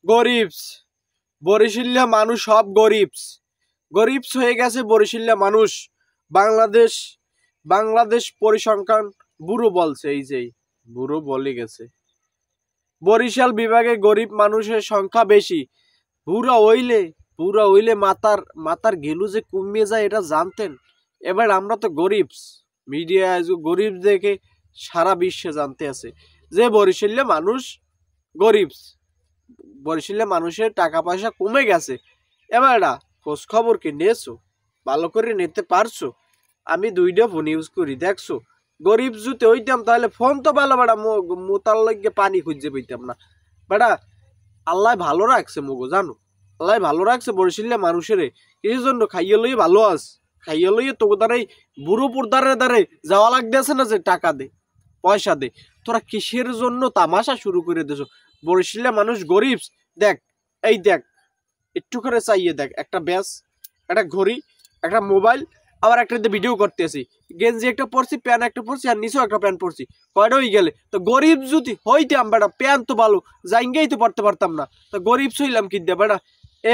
গরিবস বরিশাল্লা মানুষ সব গরিবস হয়ে গেছে বরিশাল্লা মানুষ। বাংলাদেশ বাংলাদেশ পরিসংখ্যান ব্যুরো বলছে, এই যে ব্যুরো বলে গেছে বরিশাল বিভাগে গরিব মানুষের সংখ্যা বেশি। পুরা হইলে মাতার মাতার গেলু যে কমিয়ে যায় এটা জানতেন? এবার আমরা তো গরিবস, মিডিয়া গরিব দেখে সারা বিশ্বে জানতে আছে যে বরিশাল্লা মানুষ গরিবস, বরিশাল্লা মানুষের টাকা পয়সা কমে গেছে। এবার খোঁজ খবর কি নিয়েছো? ভালো করে নিতে পারছো? আমি 2টা ফোন ইউজ করি, দেখছো? গরিব যদি হইতাম তাহলে ফোন তো ভালো বেড়া মোতার লাগে পানি খুঁজে পেতাম না বেড়া। আল্লাহ ভালো রাখছে মগো, জানো? আল্লাহ ভালো রাখছে বরিশাল্লা মানুষের। কিছু জন্য খাইয়ে লইয়ে ভালো আস, খাইয়ে লইয়ে তো দ্বারাই বুড়োপুর দ্বারে যাওয়া লাগতেছে না যে টাকা দে পয়সা দে। তোরা কিসের জন্য তামাশা শুরু করে দিছো? বরিশাল্লা মানুষ গরিব। দেখ, এই দেখ, একটু করে চাইয়ে দেখ, একটা ব্যাস, একটা ঘড়ি, একটা মোবাইল, আবার একটা ভিডিও করতে আসি, গেঞ্জি একটা পরছি, প্যান্ট একটা পরছি, আর নিচেও একটা প্যান্ট পরছি, কয়টা হয়ে গেলে? তো গরিব যদি হইতাম বেটা, প্যান্ট তো ভালো জাইঙ্গেই তো পড়তে পারতাম না, তো গরিব হইলাম কি দিয়ে বেটা?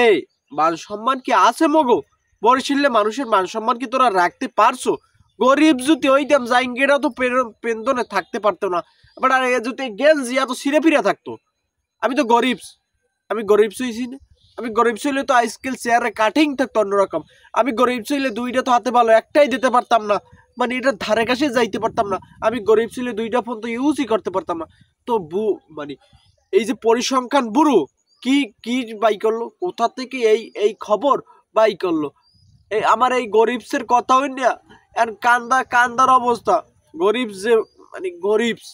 এই মান সম্মান কি আছে মগো? বরিশাল্লা মানুষের মান সম্মান কি তোরা রাখতে পারছো? গরিব যদি হইতাম জাইঙ্গেটাও তো পেন্দনে থাকতে পারতো না বেটা, যদি গেঞ্জি এত ছিঁড়ে ফিরে থাকতো। আমি তো গরিবস, আমি গরিবস হইছি না? আমি গরিব হইলে তো আইসকেল চেয়ারে কাটিং থাকতো অন্যরকম। আমি গরিব হইলে 2টা তো হাতে ভালো, একটাই দিতে পারতাম না, মানে এটার ধারে কাছে যাইতে পারতাম না। আমি গরিব হইলে 2টা ফোন তো ইউজই করতে পারতাম না। তো মানে এই যে পরিসংখ্যান ব্যুরো কি কি বাই করলো? কোথা থেকে এই এই খবর বাই করলো? এই আমার এই গরিবসের কথা হই না, আর কান্দার অবস্থা। গরিব যে মানে গরিবস,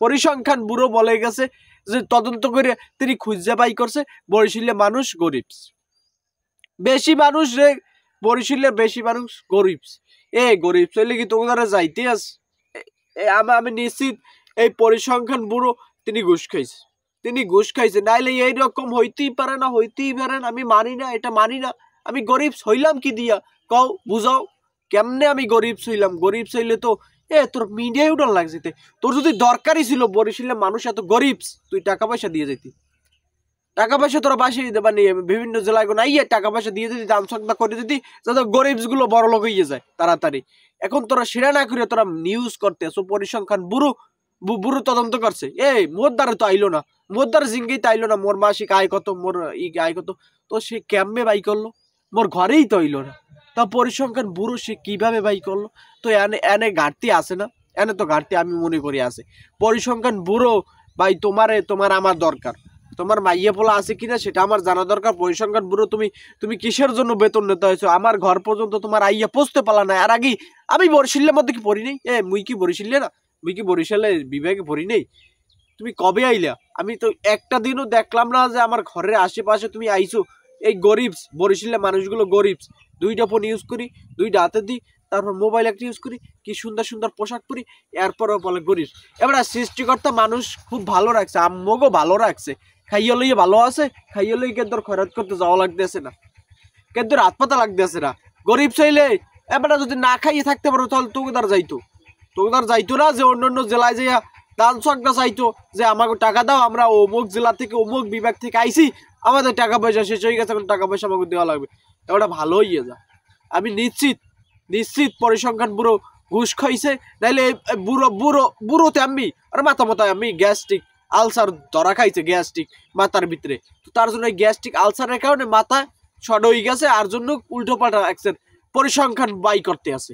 পরিসংখ্যান ব্যুরো বলে গেছে যে তদন্ত করে তিনি খুঁজে বাই করছে বরিশাল্লা মানুষ গরিবস। বেশি মানুষ রে বরিশাল্লা, বেশি মানুষ গরিবস। গরিব চলে কি তোমরা যাইতে আস? আমি নিশ্চিত এই পরিসংখ্যান ব্যুরো তিনি ঘুষ খাইছে, নাইলে এইরকম হইতেই পারে না, আমি মানি না, এটা মানি না। আমি গরিব হইলাম কি দিয়া? কও, বুঝাও কেমনে আমি গরিব হইলাম? গরিব হইলে তো তোর মিডিয়ায় উঠান লাগছে। তোর যদি দরকারই ছিল বরিশাল্লা মানুষ এত গরিব, তুই টাকা পয়সা দিয়ে যেতি, টাকা পয়সা তোরা বাসিয়ে দিতে পারি, বিভিন্ন জেলায় নাইয়ে টাকা পয়সা দিয়ে দিতি, দান সদকা করে দিতি, যাতে গরিব গুলো বড় লোক হইয়ে যায় তাড়াতাড়ি। এখন তোরা সেটা না করে তোরা নিউজ করতে আসো পরিসংখ্যান ব্যুরো তদন্ত করছে। মোর দ্বারা তো আইলো না, মোর দ্বারা জিঙ্গেই তো আইলো না, মোর মাসিক আয় কত, মোর আয় কত, তো সে কেমনে বাই করলো? মোর ঘরেই তো আইলো না, তা পরিসংখ্যান ব্যুরো সে কিভাবে বাই করলো? তো এনে ঘাটতি আছে না? এনে তো ঘাটতি আমি মনে করি আছে। পরিসংখ্যান ব্যুরো ভাই, তোমার আমার দরকার, তোমার মাইয়া পোলা আছে কিনা সেটা আমার জানা দরকার। পরিসংখ্যান ব্যুরো তুমি কিসের জন্য বেতন নিতে হয়েছো? আমার ঘর পর্যন্ত তোমার আইয়া পৌঁছতে পারলা না। আর আগে আমি বরিশালের মধ্যে কি পড়ি নেই? মুই কি বরিশালে না? মুই কি বরিশালে বিভাগে পড়ি নেই? তুমি কবে আইলা? আমি তো একটা দিনও দেখলাম না যে আমার ঘরের আশেপাশে তুমি আইছো। এই গরিবস, বরিশালের মানুষগুলো গরিবস। 2টা ফোন ইউজ করি, 2টা হাতে দিই, তারপর মোবাইল একটা ইউজ করি, কি সুন্দর সুন্দর পোশাক পরি, এরপরও বলে গরিব। এবার সৃষ্টিকর্তা মানুষ খুব ভালো রাখছে, আম্মগো ভালো রাখছে, খাইয়া লইয়ে ভালো আছে, খাইয়া লইয়ে কেন খরচ করতে যাওয়া লাগতেছে না, কিন্তু রাত পাতা লাগতেছে না। গরিব চাইলে এবার যদি না খাইয়ে থাকতে পারো তাহলে তোকে যাইতো না যে অন্য জেলায় যাইয়া দান সদকা চাইতো যে আমাকে টাকা দাও, আমরা অমুক জেলা থেকে অমুক বিভাগ থেকে আইছি, আমাদের টাকা পয়সা শেষ হয়ে গেছে, এখন টাকা পয়সা আমাকে দেওয়া লাগবে। এবার ভালো হইয়ে যা। আমি নিশ্চিত পরিসংখ্যান ব্যুরো ঘুষ খাইছে, নাইলে বুড়োতে আমি আর মাথায় আমি গ্যাস্ট্রিক আলসার ধরা খাইছে, গ্যাস্ট্রিক মাথার ভিতরে। তো তার জন্য গ্যাস্ট্রিক আলসারের কারণে মাথা শর্ট হয়ে গেছে, আর জন্য উল্টো পাল্টা অ্যাকশন পরিসংখ্যান বাই করতে আছে।